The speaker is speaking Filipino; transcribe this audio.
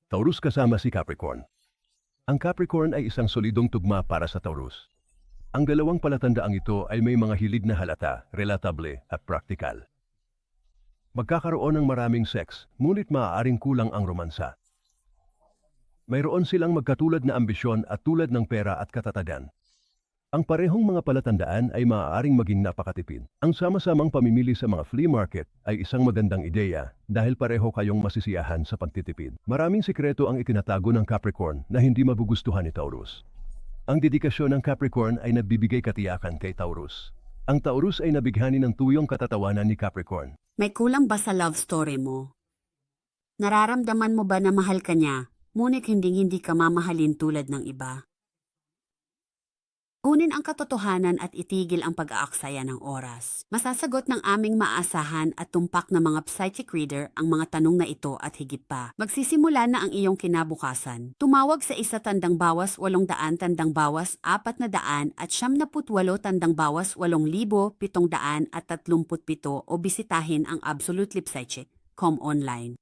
Taurus kasama si Capricorn. Ang Capricorn ay isang solidong tugma para sa Taurus. Ang dalawang palatandaang ito ay may mga hilig na halata, relatable at praktikal. Magkakaroon ng maraming sex, ngunit maaaring kulang ang romansa. Mayroon silang magkatulad na ambisyon at tulad ng pera at katatagan. Ang parehong mga palatandaan ay maaaring maging napakatipid. Ang sama-samang pamimili sa mga flea market ay isang magandang ideya dahil pareho kayong masisiyahan sa pagtitipid. Maraming sikreto ang itinatago ng Capricorn na hindi magugustuhan ni Taurus. Ang dedikasyon ng Capricorn ay nagbibigay katiyakan kay Taurus. Ang Taurus ay nabighani ng tuyong katatawanan ni Capricorn. May kulang ba sa love story mo? Nararamdaman mo ba na mahal ka niya, ngunit hindi ka mamahalin tulad ng iba? Kunin ang katotohanan at itigil ang pag-aaksaya ng oras. Masasagot ng aming maasahan at tumpak na mga psychic reader ang mga tanong na ito at higit pa. Magsisimula na ang iyong kinabukasan. Tumawag sa 1-800-800 at 78-800 o bisitahin ang absolutelypsychic.com online.